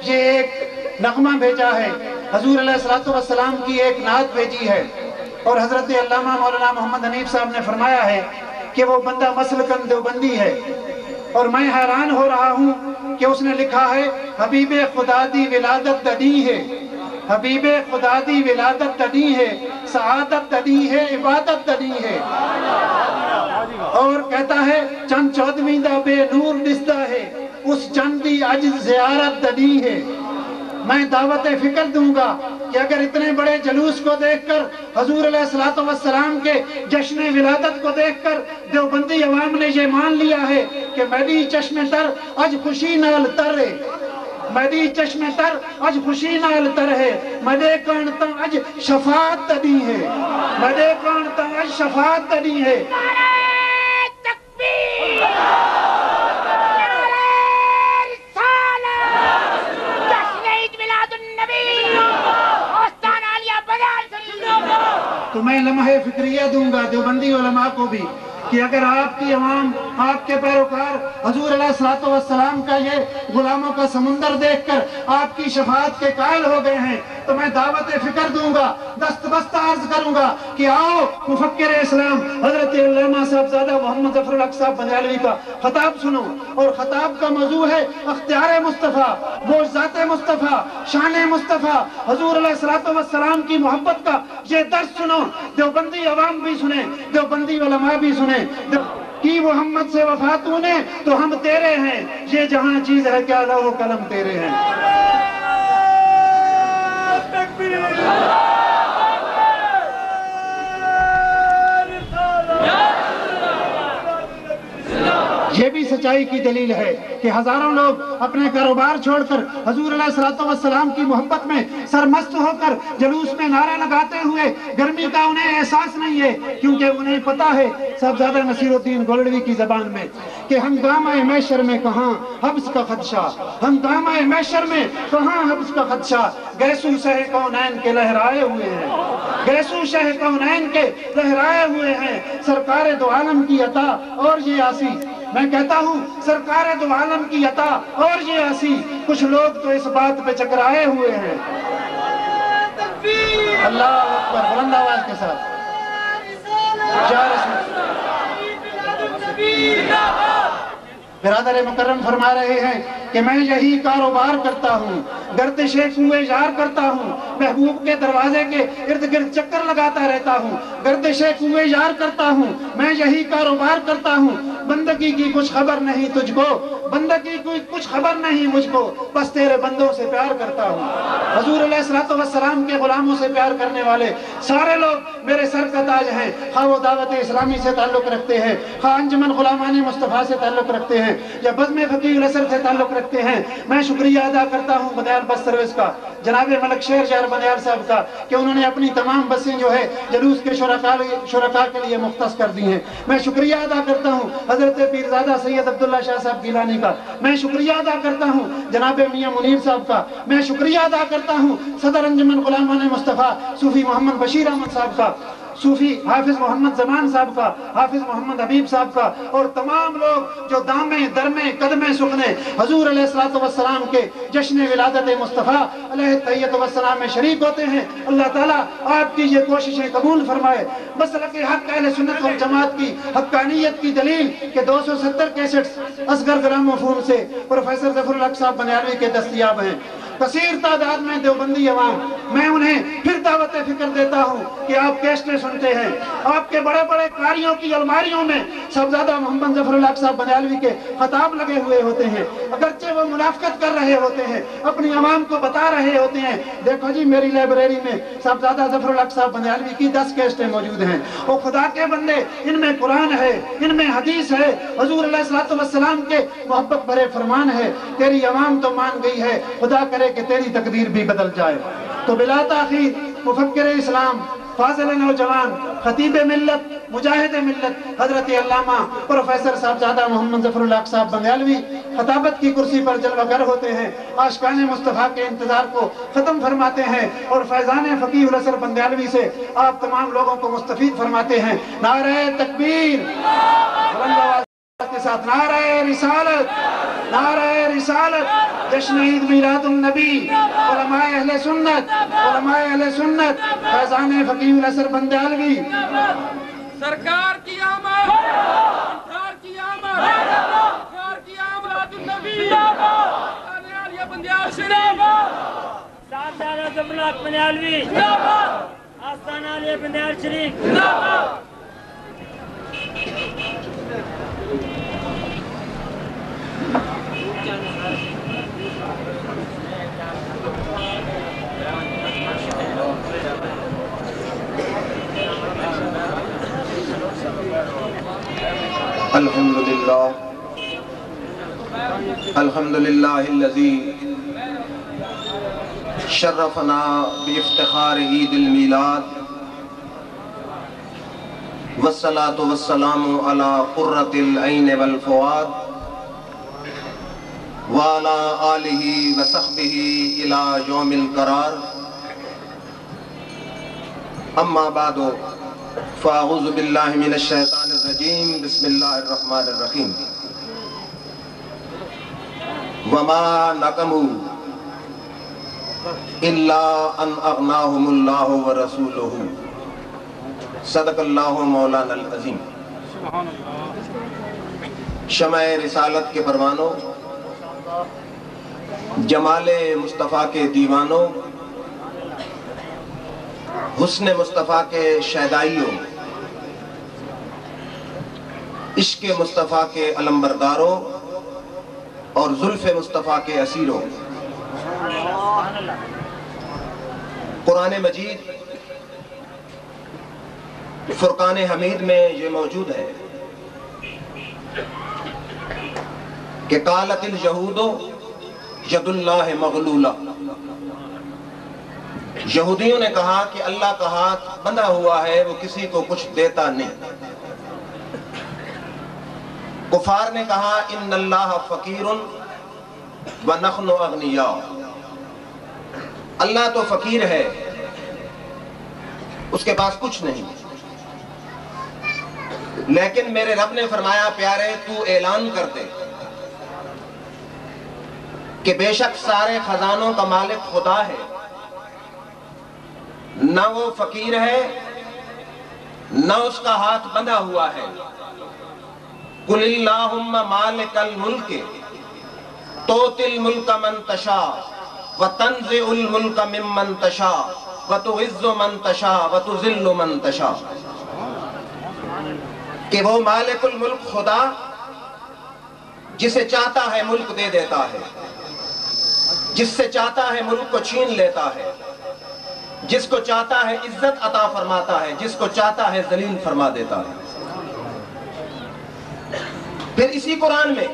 یہ ایک نغمہ بھیجا ہے، حضور علیہ الصلوۃ والسلام کی ایک نعت بھیجی ہے، اور حضرت علامہ مولانا محمد حنیف صاحب نے فرمایا ہے کہ وہ بندہ مسلکن دیوبندی ہے، اور میں حیران ہو رہا ہوں کہ اس نے لکھا ہے حبیب خدا دی ولادت دنی ہے، حبیب خدا دی ولادت دنی ہے، سعادت دنی ہے، عبادت دنی ہے، اور کہتا ہے چند چودویں دا بے نور دستا ہے، اس چند دی عجز زیارت دنی ہے۔ میں دعوت فکر دوں گا کہ اگر اتنے بڑے جلوس کو دیکھ کر، حضور علیہ الصلوۃ والسلام کے جشن ولادت کو دیکھ کر دیوبندی عوام نے یہ مان لیا ہے کہ میری چشم تر اج خوشی نال تر ہے، میری چشم تر اج خوشی نال تر ہے، مدے کانتا اج شفاعت تدی ہے، مدے کانتا اج شفاعت تدی ہے۔ تو میں لمحہ فکریہ دوں گا دیوبندی علماء کو بھی کہ اگر آپ کی عوام، آپ کے پیروکار حضور علیہ الصلوۃ والسلام کا یہ غلاموں کا سمندر دیکھ کر آپ کی شفاعت کے قائل ہو گئے ہیں، تو میں دعوت فکر دوں گا، دست بستہ عرض کروں گا کہ آؤ مفکر اسلام حضرت علامہ صاحبزادہ محمد ظفر الحق صاحب بندیالوی کا خطاب سنو، اور خطاب کا موضوع ہے اختیار مصطفیٰ، معجزات مصطفیٰ، شان مصطفیٰ، حضور علیہ الصلوۃ والسلام کی محبت کا یہ درس سنو، دیوبندی عوام بھی سنیں، دیوبندی علماء بھی سنیں۔ کی محمد سے وفا تو نے تو ہم تیرے ہیں، یہ جہاں چیز ہے کیا لوح و قلم تیرے ہیں۔ یہ بھی سچائی کی دلیل ہے کہ ہزاروں لوگ اپنے کاروبار چھوڑ کر حضور علیہ الصلوۃ والسلام کی محبت میں سرمست ہو کر جلوس میں نعرے لگاتے ہوئے گرمی کا انہیں احساس نہیں ہے، کیونکہ انہیں پتا ہے صاحبزادہ نصیر الدین گولڑوی کی زبان میں کہ ہنگامہ محشر میں کہاں حبس کا خدشہ، ہنگامہ محشر میں کہاں حبس کا خدشہ، گیسو شہ کونین کے لہرائے ہوئے ہیں، گیسو شہ کونین کے لہرائے ہوئے ہیں، سرکار دو عالم کی عطا اور یہ آسی، میں کہتا ہوں سرکار دو عالم کی عطا اور یہ آسی، کچھ لوگ تو اس بات پہ چکرائے ہوئے ہیں۔ اللہ اکبر، بلند آواز کے ساتھ برادر مکرم فرما رہے ہیں کہ میں یہی کاروبار کرتا ہوں، گردش کوئے یار کرتا ہوں، محبوب کے دروازے کے ارد گرد چکر لگاتا رہتا ہوں، گردش کوئے یار کرتا ہوں، میں یہی کاروبار کرتا ہوں، بندگی کی کچھ خبر نہیں تجھ کو، بندگی کی کچھ خبر نہیں مجھ کو، بس تیرے بندوں سے پیار کرتا ہوں۔ حضور علیہ الصلوۃ والسلام کے غلاموں سے پیار کرنے والے سارے لوگ میرے سر کا تاج ہیں، خواہ وہ دعوت اسلامی سے تعلق رکھتے ہیں، خواہ انجمن غلامان مصطفیٰ سے تعلق رکھتے ہیں، یا بزم فقیہ الاسر سے تعلق رکھتے ہیں۔ میں شکریہ ادا کرتا ہوں بندیال بس سروس کا، جناب ملک شیر شہر بندیال صاحب کا، کہ انہوں نے اپنی تمام بسیں جو ہے جلوس کے شرکاء کے لیے مختص کر دی ہیں۔ میں شکریہ ادا کرتا ہوں حضرت پیرزادہ سید عبداللہ شاہ صاحب گیلانی کا، میں شکریہ ادا کرتا ہوں جناب میاں منیر صاحب کا، میں شکریہ ادا کرتا ہوں صدر انجمن غلامان مصطفیٰ صوفی محمد بشیر احمد صاحب کا، صوفی حافظ محمد زمان صاحب کا، حافظ محمد حبیب صاحب کا، اور تمام لوگ جو دامیں درمیں قدمیں سکھنے حضور علیہ الصلوۃ والسلام کے جشن ولادت مصطفیٰ علیہ التحیۃ والسلام میں شریک ہوتے ہیں۔ اللہ تعالیٰ آپ کی یہ کوششیں قبول فرمائے۔ مسلک حق اہل سنت والجماعت کی حقانیت کی دلیل کہ 270 کیسٹس اصغر گرام مفہوم سے پروفیسر ظفر الحق صاحب بندیالوی کے دستیاب ہیں۔ کثیر تعداد میں دیوبندی عوام، میں انہیں پھر دعوت فکر دیتا ہوں کہ آپ کیسٹیں سنتے ہیں، آپ کے بڑے بڑے قاریوں کی الماریوں میں صاحبزادہ محمد ظفر الحق صاحب بندیالوی کے خطاب لگے ہوئے ہوتے ہیں، اگرچہ وہ منافقت کر رہے ہوتے ہیں، اپنی عوام کو بتا رہے ہوتے ہیں دیکھو جی میری لائبریری میں صاحبزادہ ظفر الحق صاحب بندیالوی کی 10 کیسٹیں موجود ہیں، وہ خدا کے بندے ان میں قرآن ہے، ان میں حدیث ہے، حضور علیہ الصلوۃ والسلام کے محبت بھرے فرمان ہے، تیری عوام تو مان گئی ہے، خدا کرے کہ تیری تقدیر بھی بدل جائے۔ تو بلا تاخیر مفکر اسلام، فاضل نوجوان، خطیب ملت، مجاہد ملت حضرت علامہ پروفیسر صاحبزادہ محمد ظفر الحق صاحب بندیالوی خطابت کی کرسی پر جلوہ گر ہوتے ہیں، عاشقان مصطفیٰ کے انتظار کو ختم فرماتے ہیں اور فیضان فقیہ الاسر بندیالوی سے آپ تمام لوگوں کو مستفید فرماتے ہیں۔ نعرہ تکبیر! کے ساتھ نعرہ رسالت، نعرہ رسالت، جشن عید میلاد النبی، علماء اہل سنت، علماء اہل سنت، فیضان فقیہ الاسر بندیالوی، سرکار کی آمد، سرکار کی آمد، سرکار کی آمد النبی، آنے عالیہ بندیال شریف، صاحبزادہ زبرلاک بندیالوی، آستانہ عالیہ بندیال شریف، الحمدللہ الذی شرفنا بافتخار عید المیلاد والصلاة والسلام علی قرۃ العین والفؤاد وعلی آلہ وصحبہ الی یوم القرار، اما بعد فاعوذ باللہ من الشیطان الرجیم، بسم اللہ الرحمن الرحیم۔ وما نقموا الا ان اغناهم اللہ ورسولہ، صدق اللہ مولانا العظیم۔ شمع رسالت کے پروانوں، جمال مصطفیٰ کے دیوانوں، حسن مصطفیٰ کے شیدائیوں، عشق مصطفیٰ کے علمبرداروں اور زلف مصطفیٰ کے اسیروں، قرآن مجید فرقان حمید میں یہ موجود ہے کہ قالت الیہود ید اللہ مغلولہ، یہودیوں نے کہا کہ اللہ کا ہاتھ بندھا ہوا ہے، وہ کسی کو کچھ دیتا نہیں۔ کفار نے کہا ان اللہ فقیر ونحن اغنیاء، اللہ تو فقیر ہے، اس کے پاس کچھ نہیں، لیکن میرے رب نے فرمایا پیارے تو اعلان کر دے کہ بے شک سارے خزانوں کا مالک خدا ہے، نہ وہ فقیر ہے نہ اس کا ہاتھ بندھا ہوا ہے۔ قل اللہم مالک الملک تؤتی الملک من تشاء وتنزع الملک ممن تشاء وتعز من تشاء وتذل من تشاء، کہ وہ مالک الملک خدا جسے چاہتا ہے ملک دے دیتا ہے، جس سے چاہتا ہے ملک کو چھین لیتا ہے، جس کو چاہتا ہے عزت عطا فرماتا ہے، جس کو چاہتا ہے ذلیل فرما دیتا ہے۔ پھر اسی قرآن میں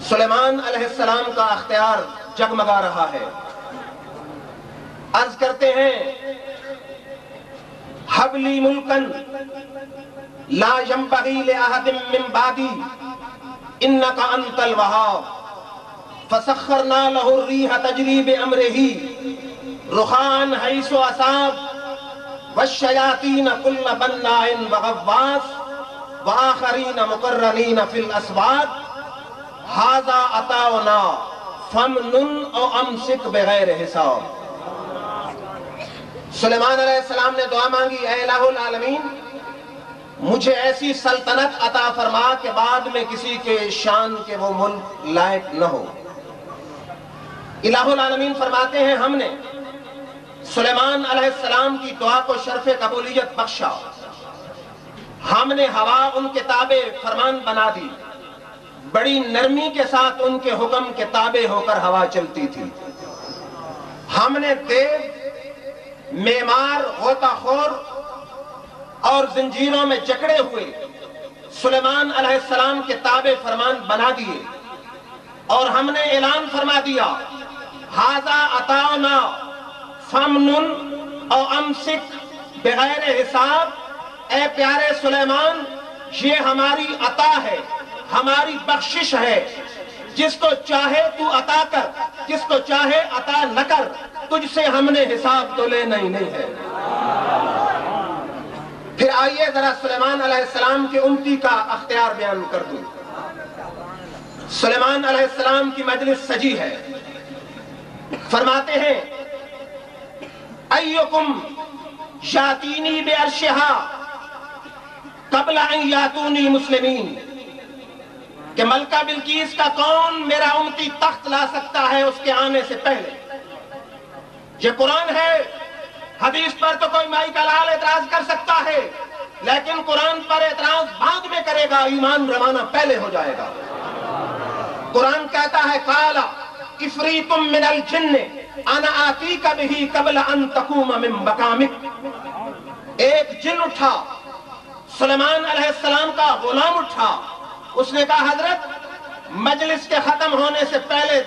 سلیمان علیہ السلام کا اختیار جگمگا رہا ہے، عرض کرتے ہیں حب لی ملکن لا ينبغی لأحد من بعدی انک انت الوہاب فسخرنا له الریح تجری بامرہ رخان حیث اصاب والشیاطین کل بناء وغواص وآخرین مقرنین فی الاسواد ھذا عطاؤنا فامنن او امسک بغیر حساب۔ سلیمان علیہ السلام نے دعا مانگی، اے الہ العالمین مجھے ایسی سلطنت عطا فرما کہ بعد میں کسی کے شان کے وہ ملک لائق نہ ہو۔ الہ العالمین فرماتے ہیں ہم نے سلیمان علیہ السلام کی دعا کو شرف قبولیت بخشا، ہم نے ہوا ان کے تابع فرمان بنا دی، بڑی نرمی کے ساتھ ان کے حکم کے تابع ہو کر ہوا چلتی تھی۔ ہم نے دیو، معمار، غوطہ خور اور زنجیروں میں جکڑے ہوئے سلیمان علیہ السلام کے تابع فرمان بنا دیے، اور ہم نے اعلان فرما دیا ھذا عطاؤنا فامنن او امسک بغیر حساب، اے پیارے سلیمان یہ ہماری عطا ہے، ہماری بخشش ہے، جس کو چاہے تو عطا کر، جس کو چاہے عطا نہ کر، تجھ سے ہم نے حساب تو لینا ہی نہیں ہے۔ پھر آئیے ذرا سلیمان علیہ السلام کی امتی کا اختیار بیان کر دوں. سلیمان علیہ السلام کی مجلس سجی ہے. فرماتے ہیں ایکم یاتینی بعرشہا قبل ان یاتونی مسلمین، کہ ملکہ بلقیس کا کون میرا امتی تخت لا سکتا ہے اس کے آنے سے پہلے. یہ قرآن ہے. حدیث پر تو کوئی مائی کا لال اعتراض کر سکتا ہے، لیکن قرآن پر اعتراض بعد میں کرے گا، ایمان روانہ پہلے ہو جائے گا. قرآن کہتا ہے قال عفریت من الجن انا آتیک بہ قبل ان تقوم من مقامک. ایک جن اٹھا، سلیمان علیہ السلام کا غلام اٹھا. اس نے کہا حضرت مجلس کے ختم ہونے سے پہلے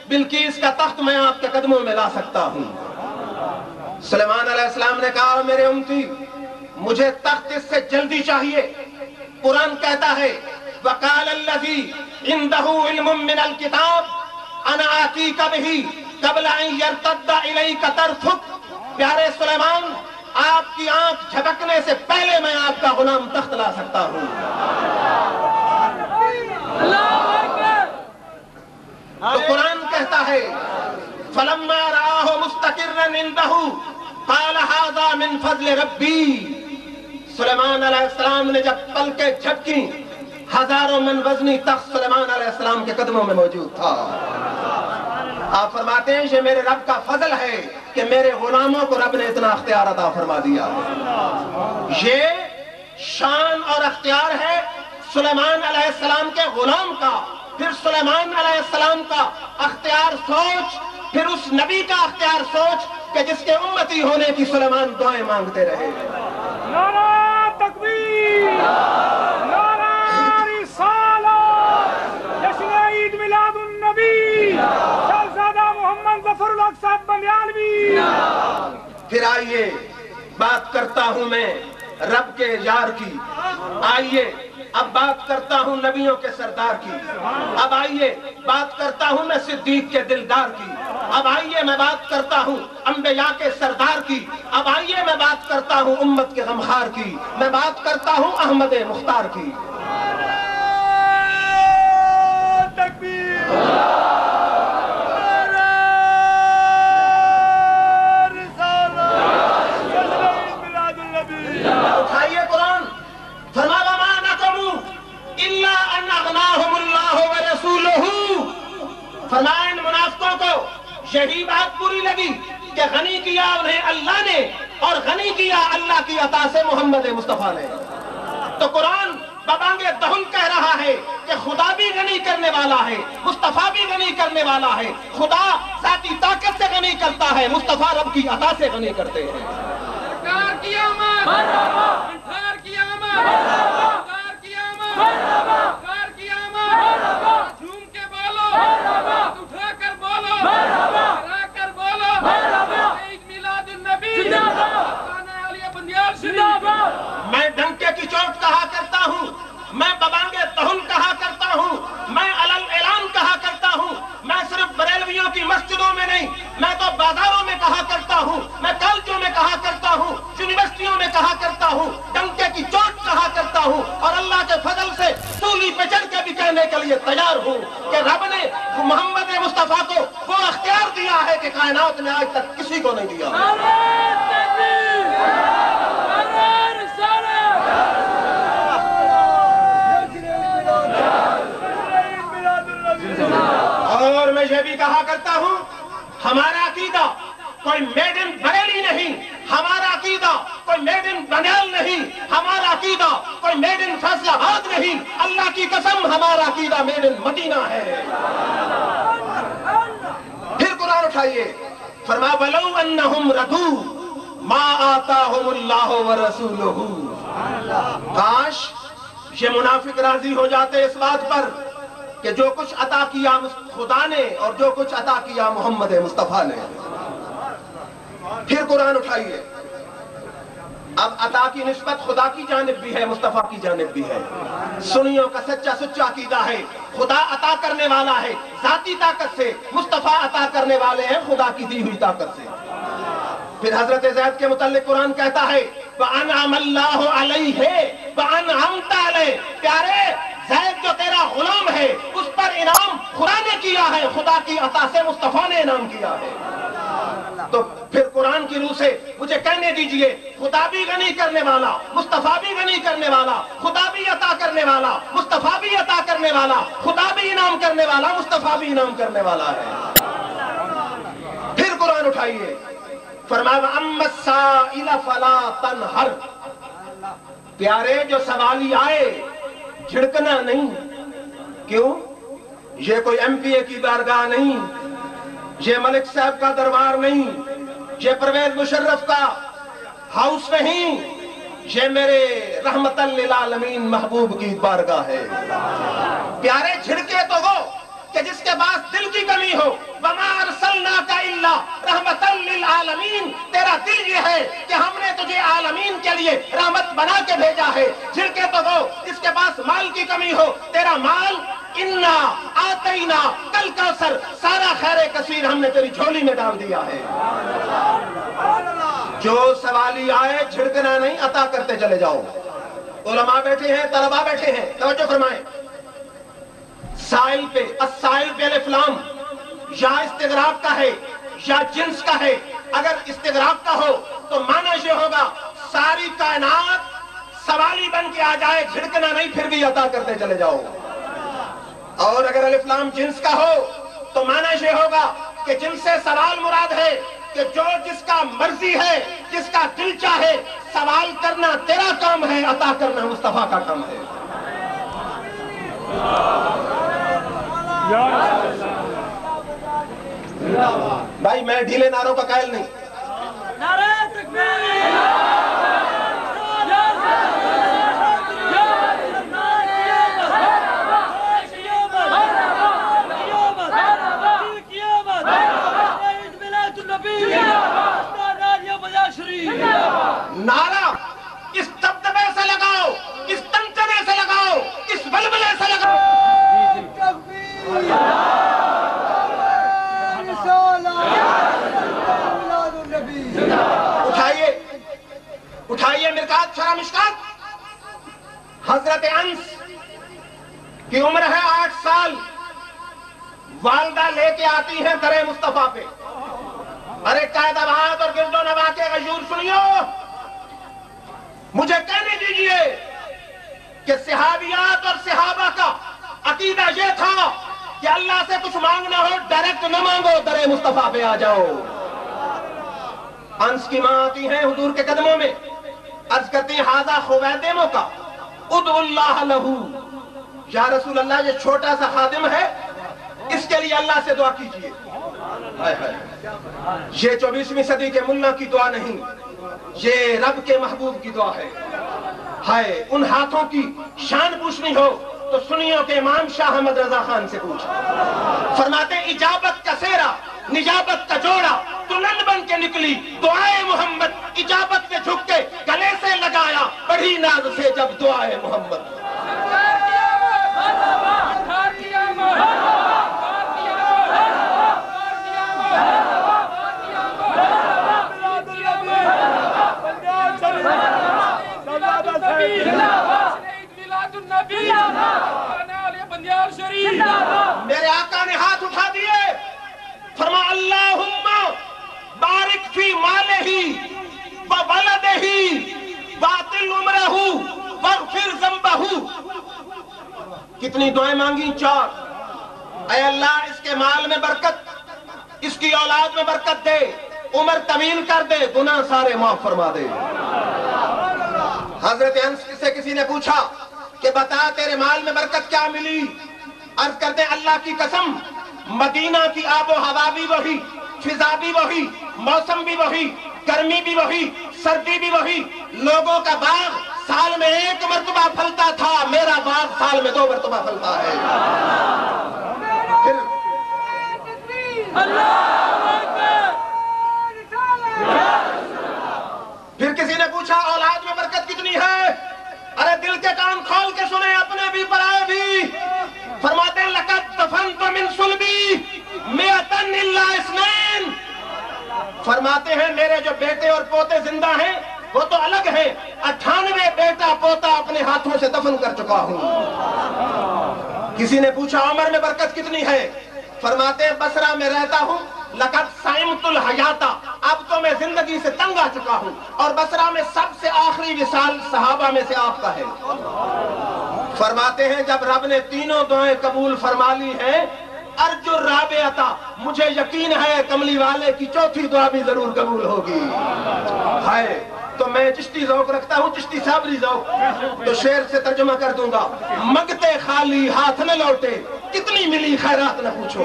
بلقیس کا تخت میں آپ کے قدموں میں لا سکتا ہوں. سلیمان علیہ السلام نے کہا میرے امتی مجھے تخت اس سے جلدی چاہیے. قرآن کہتا ہے وقال الذی عنده علم من الکتاب انا آتیک بہ قبل ان یرتد الیک طرفک. پیارے سلیمان آپ کی آنکھ جھپکنے سے پہلے میں آپ کا غلام تخت لا سکتا ہوں. تو قرآن کہتا ہے فلما رآہ مستقرا عنده قال هذا من فضل ربی. سلیمان علیہ السلام نے جب پلکیں جھپکی، ہزاروں من وزنی تخت سلیمان علیہ السلام کے قدموں میں موجود تھا. آپ فرماتے ہیں یہ میرے رب کا فضل ہے کہ میرے غلاموں کو رب نے اتنا اختیار عطا فرما دیا. یہ شان اور اختیار ہے سلیمان علیہ السلام کے غلام کا. پھر سلیمان علیہ السلام کا اختیار سوچ، پھر اس نبی کا اختیار سوچ کہ جس کے امتی ہونے کی سلیمان دعائیں مانگتے رہے. نعرہ تکبیر، نعرہ رسالت، جشن عید میلاد النبی، شہزادہ محمد ظفر الحق صاحب بندیالوی. پھر آئیے بات کرتا ہوں میں رب کے یار کی. آئیے اب بات کرتا ہوں نبیوں کے سردار کی. اب آئیے بات کرتا ہوں میں صدیق کے دلدار کی. اب آئیے میں بات کرتا ہوں انبیاء کے سردار کی. اب آئیے میں بات کرتا ہوں امت کے غمخوار کی. میں بات کرتا ہوں احمد مختار کی. اٹھائیے قرآن. فرما وما نقموا الا ان اغناهم اللہ ورسولہ. فرمایا ان منافقوں کو یہی بات بری لگی کہ غنی کیا انہیں اللہ نے اور غنی کیا اللہ کی عطا سے محمد مصطفیٰ نے. تو قرآن ببانگ دہن کہہ رہا ہے کہ خدا بھی غنی کرنے والا ہے، مصطفیٰ بھی غنی کرنے والا ہے. خدا ذاتی طاقت سے غنی کرتا ہے، مصطفیٰ رب کی عطا سے غنی کرتے ہیں. سرکار کی آمد، سرکار کی آمد، سرکار کی آمد، سرکار کی آمد. جھوم کے بولو، اٹھا کر بولو، ہرا کر بولو. عید میلاد النبی، آنے علی بندیال شریف. میں ڈنکے کی چوٹ کہا کرتا ہوں، میں ببانگ دہن کہا کرتا ہوں، میں علل اعلان کہا کرتا ہوں. میں صرف بریلویوں کی مسجدوں میں نہیں، میں تو بازاروں میں کہا کرتا ہوں، میں کالجوں میں کہا کرتا ہوں، یونیورسٹیوں میں کہا کرتا ہوں، ڈنکے کی چوٹ کہا کرتا ہوں. اور اللہ کے فضل سے سولی پہ چڑھ کے بھی کہنے کے لیے تیار ہوں کہ رب نے محمد مصطفیٰ کو وہ اختیار دیا ہے کہ کائنات میں آج تک کسی کو نہیں دیا. اور میں یہ بھی کہا کرتا ہوں ہمارا عقیدہ کوئی میڈ ان بریلی نہیں، ہمارا عقیدہ کوئی میڈ ان بنیال نہیں، ہمارا عقیدہ کوئی میڈ ان فیصل آباد نہیں. اللہ کی قسم ہمارا عقیدہ میڈ ان مدینہ ہے. پھر قرآن اٹھائیے. فرما وَلَوْ أَنَّهُمْ رَضُوا مَا آتَاهُمُ اللَّهُ وَرَسُولُهُ. کاش یہ منافق راضی ہو جاتے اس بات پر کہ جو کچھ عطا کیا خدا نے اور جو کچھ عطا کیا محمد مصطفیٰ نے. پھر قرآن اٹھائیے. اب عطا کی نسبت خدا کی جانب بھی ہے، مصطفیٰ کی جانب بھی ہے. سنیوں کا سچا سچا عقیدہ ہے خدا عطا کرنے والا ہے ذاتی طاقت سے، مصطفیٰ عطا کرنے والے ہیں خدا کی دی ہوئی طاقت سے. پھر حضرت زید کے متعلق قرآن کہتا ہے وَأَنْعَمَ اللَّهُ عَلَيْهِ وَأَنْعَمْتَ عَلَيْهِ. پیارے زید جو تیرا غلام ہے اس پر انعام خدا نے کیا ہے، خدا کی عطا سے مصطفیٰ نے انعام کیا ہے. تو پھر قرآن کی روح سے مجھے کہنے دیجئے خدا بھی غنی کرنے والا، مصطفیٰ بھی غنی کرنے والا، خدا بھی عطا کرنے والا، مصطفیٰ بھی عطا کرنے والا، خدا بھی انعام کرنے والا، مصطفیٰ بھی انعام کرنے والا ہے. پھر قرآن اٹھائیے، فرمایا وَأَمَّا السَّائِلَ فَلَا تَنْهَرْ. پیارے جو سوالی آئے جھڑکنا نہیں. کیوں؟ یہ کوئی ایم پی اے کی بارگاہ نہیں، یہ ملک صاحب کا دربار نہیں، یہ پرویز مشرف کا ہاؤس نہیں، یہ میرے رحمت للعالمین محبوب کی بارگاہ ہے. پیارے جھڑکے تو وہ کہ جس کے پاس دل کی کمی ہو. وَمَا أَرْسَلْنَاكَ إِلَّا رَحْمَةً لِلْعَالَمِينَ. تیرا دل یہ ہے کہ ہم نے تجھے عالمین کے لیے رحمت بنا کے بھیجا ہے. جھڑکے تو وہ جس کے پاس مال کی کمی ہو. تیرا مال اِنَّا آتَيْنَا کَالْکَوْثَر، سارا خیر کثیر ہم نے تیری جھولی میں ڈال دیا ہے. جو سوالی آئے جھڑکنا نہیں، عطا کرتے چلے جاؤ. علماء بیٹھے ہیں، طلباء بیٹھے ہیں، توجہ فرمائیں. سائل پہ، السائل پہ الف لام یا استغراق کا ہے یا جنس کا ہے. اگر استغراق کا ہو تو معنی یہ ہوگا ساری کائنات سوالی بن کے آ جائے، جھڑکنا نہیں، پھر بھی عطا کرتے چلے جاؤ. اور اگر الف لام جنس کا ہو تو معنی یہ ہوگا کہ جن سے سوال مراد ہے کہ جو جس کا مرضی ہے، جس کا دل چاہے، سوال کرنا تیرا کام ہے، عطا کرنا مصطفیٰ کا کام ہے. بھائی میں ڈھیلے نعروں کا قائل نہیں. نعرہ تکبیر. نعرہ اس دبدبے سے لگاؤ، اس تنتنے سے لگاؤ، اس بلبلے سے لگاؤ. اٹھائیے مرکات شرح مشکات. حضرت انس کی عمر ہے 8 سال. والدہ لے کے آتی ہیں در مصطفیٰ پہ. ارے قائد آباد اور گرد و نواح کے غیور سنیو، مجھے کہنے دیجئے کہ صحابیات اور صحابہ کا عقیدہ یہ تھا کہ اللہ سے کچھ مانگنا ہو ڈائریکٹ نہ مانگو، در مصطفیٰ پہ آ جاؤ. انس کی ماں آتی ہیں حضور کے قدموں میں، عرض کرتی ہیں ھذا خویدم کا ادعو اللہ لہو. یا رسول اللہ یہ چھوٹا سا خادم ہے، اس کے لیے اللہ سے دعا کیجئے. یہ 24ویں صدی کے ملا کی دعا نہیں، یہ رب کے محبوب کی دعا ہے. ہائے ان ہاتھوں کی شان پوچھنی ہو تو سنیوں کے امام شاہ احمد رضا خان سے پوچھ. فرماتے اجابت کا سیرا، نجابت کا جوڑا، دلہن بن کے نکلی دعائے محمد. اجابت نے جھک کے گلے سے لگایا بڑی ناز سے جب دعائے محمد. میرے آقا نے ہاتھ اٹھا دیے، فرما اللہم بارک فی مالہ و ولدہ واطل عمرہ واغفر ذنبہ. کتنی دعائیں مانگی؟ 4. اے اللہ اس کے مال میں برکت، اس کی اولاد میں برکت دے، عمر طویل کر دے، گناہ سارے معاف فرما دے. حضرت انس سے کسی نے پوچھا کہ بتا تیرے مال میں برکت کیا ملی؟ عرض کرتے اللہ کی قسم مدینہ کی آب و ہوا بھی وہی، فضا بھی وہی، موسم بھی وہی، گرمی بھی وہی، سردی بھی وہی. لوگوں کا باغ سال میں 1 مرتبہ پھلتا تھا، میرا باغ سال میں 2 مرتبہ پھلتا ہے. پھر کسی نے پوچھا اولاد میں برکت کتنی ہے؟ ارے دل کے کان کھول کے سنیں، اپنے بھی پرائے بھی. فرماتے ہیں لقد دفنت من صلبی 100 الا 2. فرماتے ہیں میرے جو بیٹے اور پوتے زندہ ہیں وہ تو الگ ہے، 98 بیٹا پوتا اپنے ہاتھوں سے دفن کر چکا ہوں۔ کسی نے پوچھا عمر میں برکت کتنی ہے؟ فرماتے ہیں بصرہ میں رہتا ہوں، لقد سائمت الحیات، اب تو میں زندگی سے تنگ آ چکا ہوں، اور بصرہ میں سب سے آخری وصال صحابہ میں سے آپ کا ہے۔ فرماتے ہیں جب رب نے تینوں دعائیں قبول فرما لی ہیں، ارجو رابعہ، مجھے یقین ہے کملی والے کی چوتھی دعا بھی ضرور قبول ہوگی۔ ہے تو میں چشتی ذوق رکھتا ہوں، چشتی صابری ذوق، تو شعر سے ترجمہ کر دوں گا۔ منگتے خالی ہاتھ نہ لوٹے، کتنی ملی خیرات نہ پوچھو۔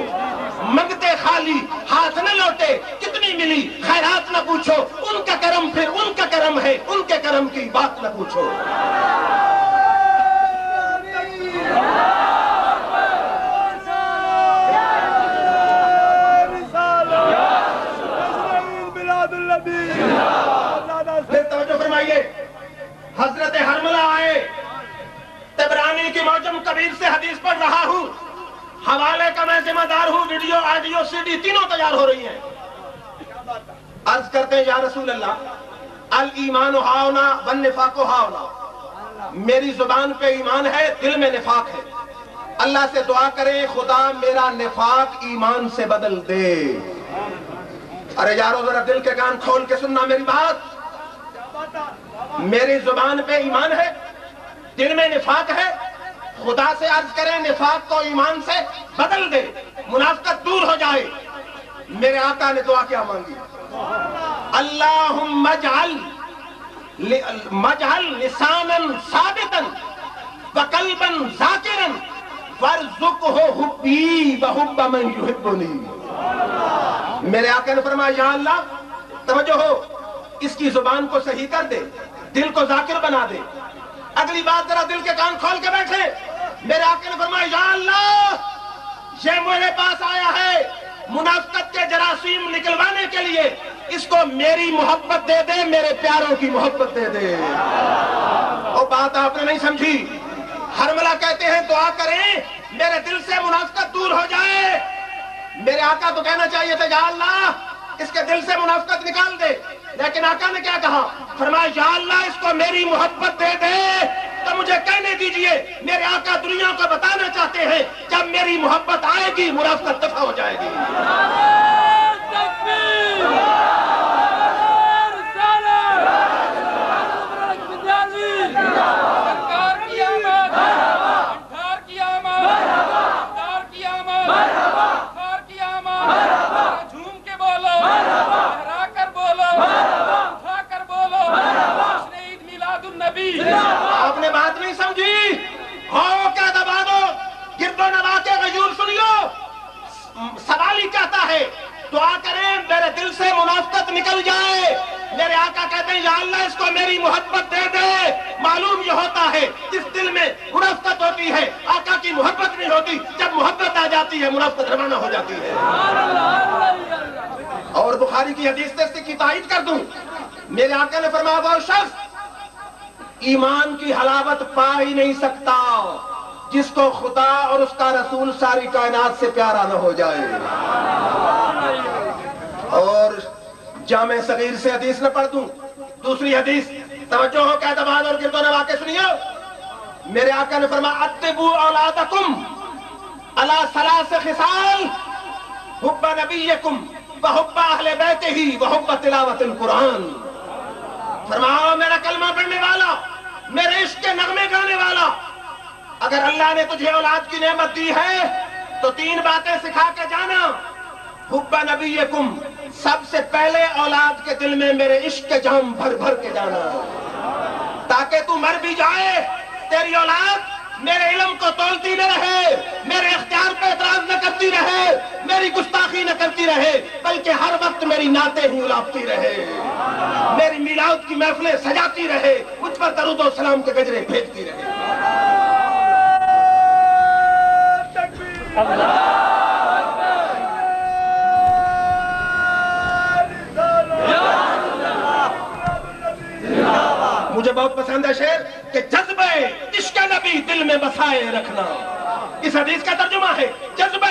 منگتے خالی ہاتھ نہ لوٹے، کتنی ملی خیرات نہ پوچھو، ان کا کرم پھر ان کا کرم ہے، ان کے کرم کی بات نہ پوچھو۔ حضرت حرملہ آئے، طبرانی کی معجم کبیر سے حدیث پڑھ رہا ہوں، حوالے کا میں ذمہ دار ہوں، ویڈیو آڈیو سی ڈی تینوں تیار ہو رہی ہیں۔ عرض کرتے ہیں یا رسول اللہ، الایمان ہاؤنا والنفاق ہاؤنا، میری زبان پہ ایمان ہے، دل میں نفاق ہے۔ اللہ سے دعا کریں خدا میرا نفاق ایمان سے بدل دے۔ ارے یارو ذرا دل کے کان کھول کے سننا میری بات۔ میری زبان پہ ایمان ہے، دل میں نفاق ہے، خدا سے عرض کریں نفاق کو ایمان سے بدل دے، منافقت دور ہو جائے۔ میرے آقا نے دعا کیا مانگی؟ اللہم مجعل لسانا ثابتا وقلبا ذاکرا وارزقہ حبی وحب من یحبنی۔ میرے آقا نے فرمایا یا اللہ توجہ ہو، اس کی زبان کو صحیح کر دے، دل کو ذاکر بنا دے۔ اگلی بات ذرا دل کے کان کھول کے بیٹھے۔ میرے آقا نے فرمایا یا اللہ یہ میرے پاس آیا ہے منافقت کے جراثیم نکلوانے کے لیے، اس کو میری محبت دے دے، میرے پیاروں کی محبت دے دے۔ وہ بات آپ نے نہیں سمجھی۔ حرملہ کہتے ہیں دعا کریں میرے دل سے منافقت دور ہو جائے۔ میرے آقا تو کہنا چاہیے تھا یا اللہ اس کے دل سے منافقت نکال دے، لیکن آقا نے کیا کہا؟ فرمایا یا اللہ اس کو میری محبت دے دے۔ تو مجھے کہنے دیجئے میرے آقا دنیا کو بتانا چاہتے ہیں جب میری محبت آئے گی منافقت دفع ہو جائے گی۔ آپ نے بات نہیں سمجھی؟ ہو کیا دبا دو، گرد و نواح کے غیور سنیو۔ سوال ہی کہتا ہے دعا کریں میرے دل سے منافقت نکل جائے۔ میرے آقا کہتے ہیں یا اللہ اس کو میری محبت دے دے۔ معلوم یہ ہوتا ہے جس دل میں منافقت ہوتی ہے آقا کی محبت نہیں ہوتی، جب محبت آ جاتی ہے منافقت روانہ ہو جاتی ہے۔ اور بخاری کی حدیث سے اس کی تائید کر دوں، میرے آقا نے فرمایا وہ شخص ایمان کی حلاوت پا ہی نہیں سکتا جس کو خدا اور اس کا رسول ساری کائنات سے پیارا نہ ہو جائے۔ اور جامع صغیر سے حدیث نہ پڑھ دوں، دوسری حدیث توجہ ہو قید آباد اور گرد و نواح کے سنیے۔ میرے آقا نے فرمایا اتبعوا اولادکم علی ثلاث خصال حب نبیکم وحب اہل بیتہ وحب تلاوت القرآن۔ فرمایا میرا کلمہ پڑھنے والا، میرے عشق کے نغمے گانے والا، اگر اللہ نے تجھے اولاد کی نعمت دی ہے تو تین باتیں سکھا کے جانا۔ حب نبیکم، سب سے پہلے اولاد کے دل میں میرے عشق کے جام بھر بھر کے جانا، تاکہ تو مر بھی جائے تیری اولاد میرے علم کو تولتی نہ رہے، میرے اختیار پہ اعتراض نہ کرتی رہے، میری گستاخی نہ کرتی رہے، بلکہ ہر وقت میری نعتیں ہی الاپتی رہے، میری میلاد کی محفلیں سجاتی رہے، مجھ پر درود و سلام کے گجرے بھیجتی رہے۔ مجھے بہت پسند ہے شعر کہ جذبہ عشق نبی دل میں بسائے رکھنا۔ اس حدیث کا ترجمہ ہے جذبہ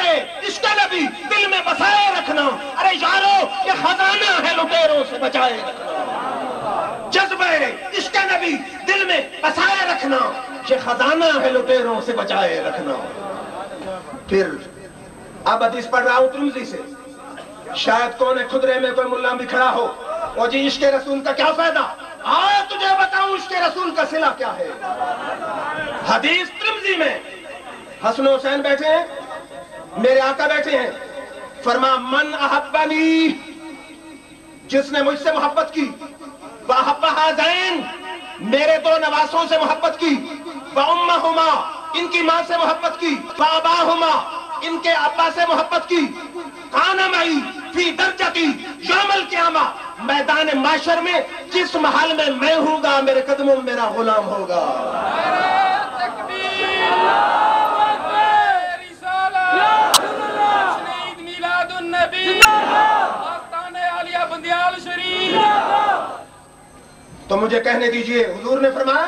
عشق نبی دل میں بسائے رکھنا۔ ارے یارو یہ خزانہ ہے لٹیروں سے بچائے رکھنا۔ جذبہ رکھنا، یہ خزانہ ہے لٹیروں سے بچائے رکھنا۔ پھر اب حدیث پڑھ رہا ہوں ترمذی سے، شاید کونے خدرے میں کوئی ملا بھی کھڑا ہو، وہ جی عشق رسول کا کیا فائدہ، آئے تجھے بتاؤں عشق رسول کا صلہ کیا ہے۔ حدیث ترمذی میں حسن و حسین بیٹھے ہیں، میرے آقا بیٹھے ہیں، فرما من احبنی، جس نے مجھ سے محبت کی، وَأَحَبَّ هَذَيْنِ، میرے دو نواسوں سے محبت کی، وَأُمَّهُمَا، ان کی ماں سے محبت کی، وَأَبَاهُمَا، ان کے ابا سے محبت کی، کَانَ مَعِی فِی دَرْجَتِی یوم القیامہ، میدان معاشر میں جس محل میں میں ہوں گا میرے قدموں میں میرا غلام ہوگا۔ تو مجھے کہنے دیجئے، حضور نے فرمایا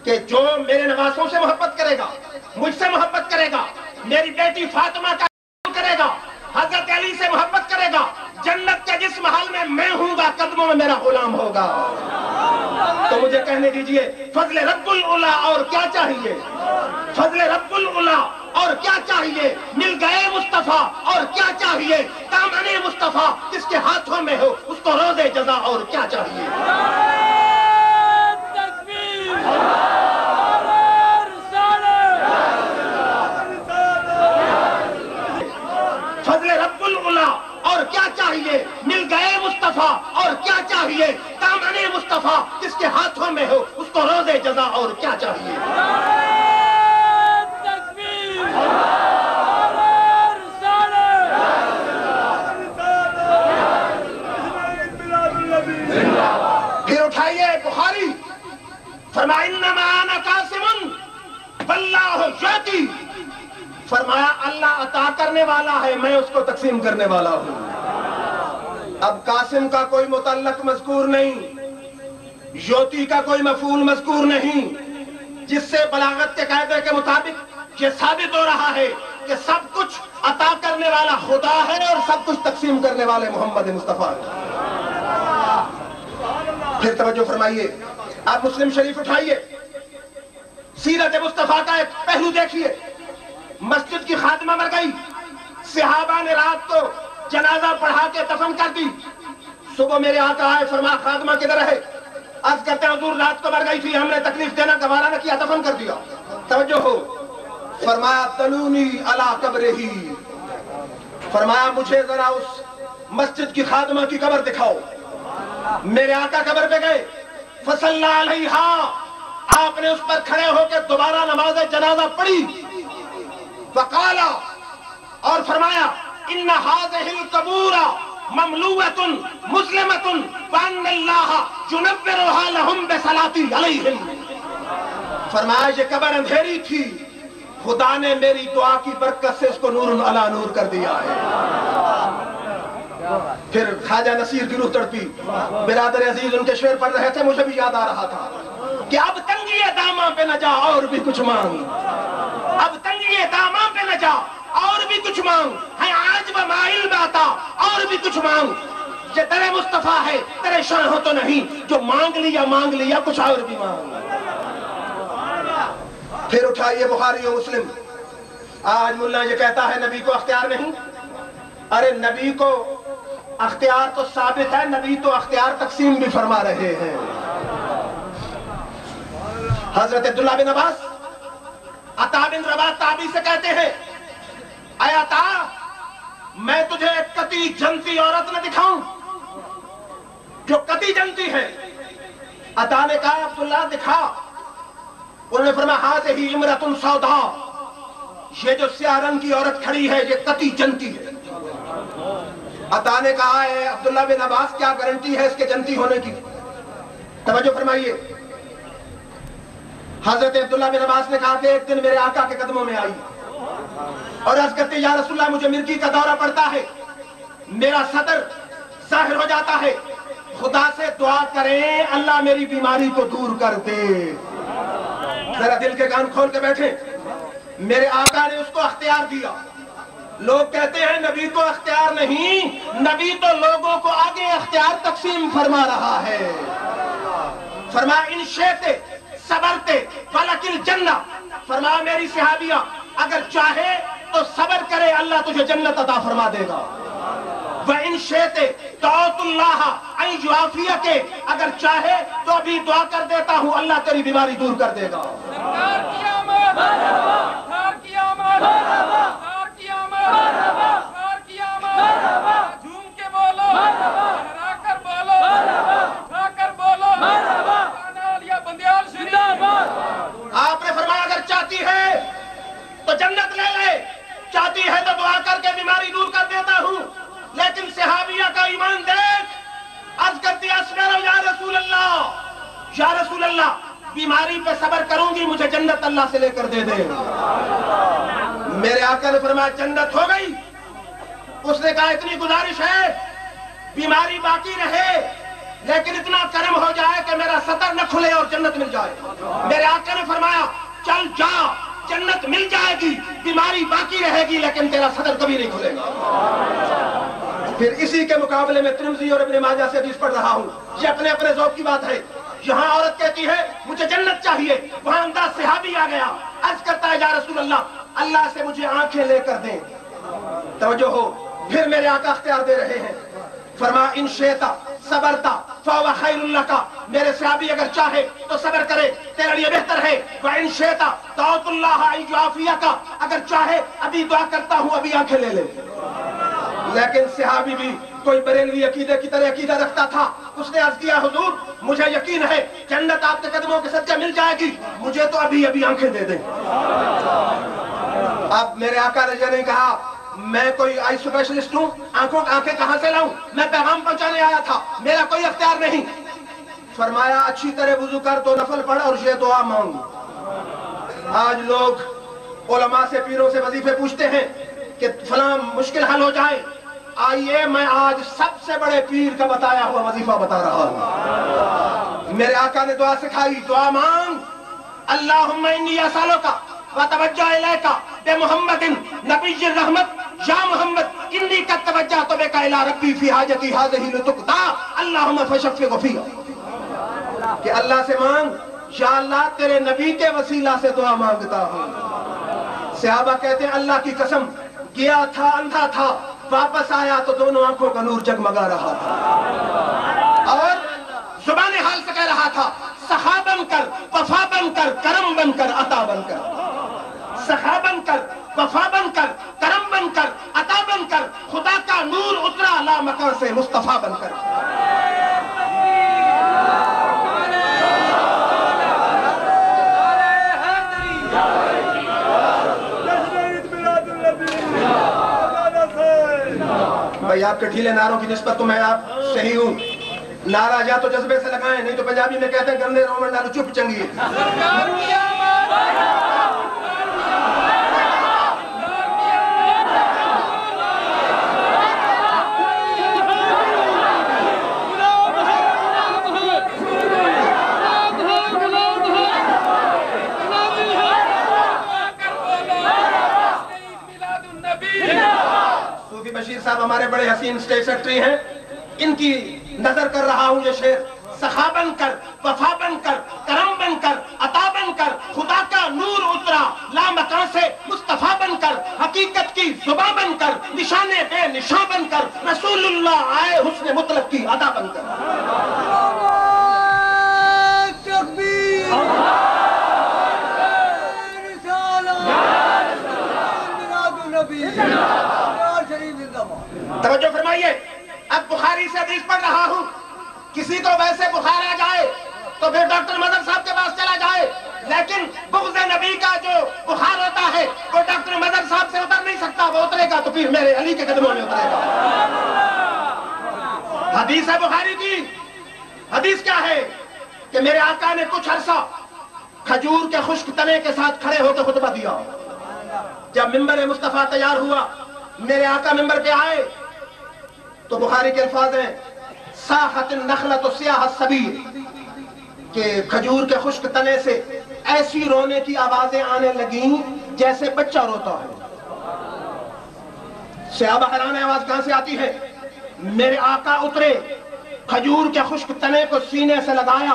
کہ جو میرے نواسوں سے محبت کرے گا، مجھ سے محبت کرے گا، میری بیٹی فاطمہ کا کرے گا، حضرت علی سے محبت کرے گا، جنت کے جس محل میں میں ہوں گا قدموں میں میرا غلام ہوگا۔ تو مجھے کہنے دیجئے، فضل رب العلا اور کیا چاہیے، فضل رب العلا اور کیا چاہیے، مل گئے مصطفیٰ اور کیا چاہیے، دامن مصطفیٰ جس کے ہاتھوں میں ہو اس کو روز جزا اور کیا چاہیے۔ فضل رب العلا اور کیا چاہیے، مل گئے مصطفیٰ اور کیا چاہیے، دامن مصطفیٰ جس کے ہاتھوں میں ہو اس کو روز جزا اور کیا چاہیے۔ پھر اٹھائیے بخاری، فرمایا انما انا قاسم واللہ یعطی، فرمایا اللہ عطا کرنے والا ہے، میں اس کو تقسیم کرنے والا ہوں۔ اب قاسم کا کوئی متعلق مذکور نہیں، یوتی کا کوئی مفعول مذکور نہیں، جس سے بلاغت کے قاعدے کے مطابق یہ ثابت ہو رہا ہے کہ سب کچھ عطا کرنے والا خدا ہے اور سب کچھ تقسیم کرنے والے محمد مصطفیٰ۔ پھر توجہ فرمائیے، آپ مسلم شریف اٹھائیے، سیرت مصطفیٰ کا ایک پہلو دیکھیے۔ مسجد کی خادمہ مر گئی، صحابہ نے رات کو جنازہ پڑھا کے دفن کر دی، صبح میرے آقا آئے، فرمایا خادمہ کدھر ہے؟ عرض کرتے ہیں حضور رات کو مر گئی تھی، ہم نے تکلیف دینا گوارا نہ کیا، دفن کر دیا۔ توجہ ہو، فرمایا دلونی علی قبرہ، فرمایا مجھے ذرا اس مسجد کی خادمہ کی قبر دکھاؤ۔ میرے آقا قبر پہ گئے، فصلی علیہا، آپ نے اس پر کھڑے ہو کے دوبارہ نماز جنازہ پڑھی، وقالا، اور فرمایا ان هذه القبور مملوءۃ مسلمۃ وان اللہ ينورها لهم بصلاتی علیہم، فرمایا یہ قبر اندھیری تھی، خدا نے میری دعا کی برکت سے اس کو نور علی نور کر دیا ہے۔ پھر خواجہ نصیر کی روح تڑپی، برادر عزیز ان کے شعر پڑھ رہے تھے، مجھے بھی یاد آ رہا تھا کہ اب تنگی داماں پہ نہ جا اور بھی کچھ مانگ، اب تنگی داماں پہ نہ جا اور بھی کچھ مانگ، ہے آج بمائل باتا اور بھی کچھ مانگ، یہ در مصطفیٰ ہے تیرے شان ہو تو نہیں، جو مانگ لیا کچھ اور بھی مانگ۔ پھر اٹھائیے بخاری و مسلم، آج ملا یہ کہتا ہے نبی کو اختیار نہیں، ارے نبی کو اختیار تو ثابت ہے، نبی تو اختیار تقسیم بھی فرما رہے ہیں۔ حضرت عبداللہ بن عباس عطا بن رباح تابعی سے کہتے ہیں، اے عطا میں تجھے ایک قطعی جنتی عورت نہ دکھاؤں جو قطعی جنتی ہے؟ عطا نے کہا عبداللہ دکھا، انہوں نے فرمایا ہذہ امرأۃ سوداء، یہ جو سیاہ رنگ کی عورت کھڑی ہے یہ قطعی جنتی ہے۔ عطا نے کہا ہے عبداللہ بن عباس کیا گارنٹی ہے اس کے جنتی ہونے کی؟ توجہ فرمائیے، حضرت عبداللہ بن عباس نے کہا کہ ایک دن میرے آقا کے قدموں میں آئی اور عرض کرتے یا رسول اللہ مجھے مرگی کا دورہ پڑتا ہے، میرا صدر ظاہر ہو جاتا ہے، خدا سے دعا کریں اللہ میری بیماری کو دور کر دے۔ ذرا دل کے کان کھول کے بیٹھیں، میرے آقا نے اس کو اختیار دیا۔ لوگ کہتے ہیں نبی کو اختیار نہیں، نبی تو لوگوں کو آگے اختیار تقسیم فرما رہا ہے۔ فرمایا ان شئت صبرتے فلکل جنہ، فرمایا میری صحابیہ اگر چاہے تو صبر کرے، اللہ تجھے جنت عطا فرما دے گا۔ وَإِن شِئْتَ دَعَوْتُ اللَّهَ أَن يُعَافِيَكَ، اگر چاہے تو ابھی دعا کر دیتا ہوں اللہ تیری بیماری دور کر دے گا۔ سرکار کی آمد، سرکار کی آمد، سرکار کی آمد، سرکار کی آمد، جھوم کے بولو، لہرا کر بولو، اٹھا کر بولو، گانا علیہ بندیال شریف۔ آپ نے فرمایا اگر چاہتی ہے تو جنت لے لے، چاہتی ہے تو دعا کر کے بیماری دور کر دیتا ہوں۔ لیکن صحابیہ کا ایمان دیکھ، عرض کرتی اصبر یا رسول اللہ، یا رسول اللہ بیماری پہ صبر کروں گی، مجھے جنت اللہ سے لے کر دے دے۔ میرے آقا نے فرمایا جنت ہو گئی۔ اس نے کہا اتنی گزارش ہے بیماری باقی رہے لیکن اتنا کرم ہو جائے کہ میرا سطر نہ کھلے اور جنت مل جائے۔ میرے آقا نے فرمایا چل جا، جنت مل جائے گی، بیماری باقی رہے گی لیکن تیرا صدر کبھی نہیں کھلے گا۔ پھر اسی کے مقابلے میں ترمذی اور ابن ماجہ سے حدیث پڑھ رہا ہوں، یہ اپنے اپنے ذوق کی بات ہے۔ یہاں عورت کہتی ہے مجھے جنت چاہیے، وہاں انداز صحابی آ گیا، عرض کرتا ہے یا رسول اللہ اللہ سے مجھے آنکھیں لے کر دیں۔ توجہ ہو، پھر میرے آقا اختیار دے رہے ہیں، فرمایا ان شئتا صبرتا فہو خیر لک، میرے صحابی اگر چاہے تو صبر کرے تیرے لیے بہتر ہے۔ وَإِن شئتا دعوت اللہ ان یعافیک، اگر چاہے ابھی دعا کرتا ہوں ابھی آنکھیں لے لے۔ لیکن صحابی بھی کوئی بریلوی عقیدے کی طرح عقیدہ رکھتا تھا، اس نے عرض کیا حضور مجھے یقین ہے جنت آپ کے قدموں کے صدقے مل جائے گی، مجھے تو ابھی ابھی آنکھیں دے دیں۔ اب میرے آقا نے یہ نہیں کہا میں کوئی آئی اسپیشلسٹ ہوں، آنکھیں کہاں سے لاؤں، میں پیغام پہنچانے آیا تھا، میرا کوئی اختیار نہیں۔ فرمایا اچھی طرح وضو کر، تو نفل پڑھ اور یہ دعا مانگ۔ آج لوگ علماء سے پیروں سے وظیفے پوچھتے ہیں کہ فلاں مشکل حل ہو جائے، آئیے میں آج سب سے بڑے پیر کا بتایا ہوا وظیفہ بتا رہا ہوں۔ میرے آقا نے دعا سکھائی، دعا مانگ اللہم انی اسالک وتوجہ الیک بمحمد نبی الرحمت، یا محمد انی قد توجہت بک الی ربی فی حاجتی ہذہ لتقضی اللہم فشفع فی، کہ اللہ سے مانگ یا اللہ تیرے نبی کے وسیلہ سے دعا مانگتا ہوں۔ صحابہ کہتے ہیں اللہ کی قسم گیا تھا اندھا تھا، واپس آیا تو دونوں آنکھوں کا نور جگمگا رہا تھا، اور زبان حال سے کہہ رہا تھا سخا بن کر وفا بن کر کرم بن کر عطا بن کر، سخا بن کر وفا بن کر کرم بن کر عطا بن کر، خدا کا نور اترا لامکان سے مصطفیٰ بن کر۔ بھائی آپ کے ڈھیلے نعروں کی نسبت تو میں آپ صحیح ہوں، نعرہ یا تو جذبے سے لگائیں، نہیں تو پنجابی میں کہتے ہیں گندے رومن ڈالو چپ چنگی۔ سرکار کی آمد، صوفی بشیر صاحب ہمارے بڑے حسین اسٹیٹ سیکرٹری ہیں، ان کی نظر کر رہا ہوں یہ شعر، سخا بن کر وفا بن کر کرم بن کر عطا بن کر، خدا کا نور اترا لامکان سے مصطفیٰ بن کر، حقیقت کی زباں بن کر، نشان بے نشاں بن کر، رسول اللہ آئے حسن مطلق کی ادا بن کر۔ توجہ فرمائیے، اب بخاری سے حدیث پڑھ رہا ہوں، کسی کو ویسے بخار آ جائے تو پھر ڈاکٹر مظہر صاحب کے پاس چلا جائے، لیکن بغض نبی کا جو بخار ہوتا ہے وہ ڈاکٹر مظہر صاحب سے اتر نہیں سکتا، وہ اترے گا تو پھر میرے علی کے قدموں میں اترے گا۔ حدیث ہے بخاری کی، حدیث کیا ہے کہ میرے آقا نے کچھ عرصہ کھجور کے خشک تنے کے ساتھ کھڑے ہو کے خطبہ دیا۔ جب ممبر مصطفیٰ تیار ہوا، میرے آقا ممبر پہ آئے تو بخاری کے الفاظ ہیں ساحت النخلۃ سیاح الصبی، کہ کھجور کے خشک تنے سے ایسی رونے کی آوازیں آنے لگیں جیسے بچہ روتا ہے۔ صحابہ حیران آواز کہاں سے آتی ہے؟ میرے آقا اترے، کھجور کے خشک تنے کو سینے سے لگایا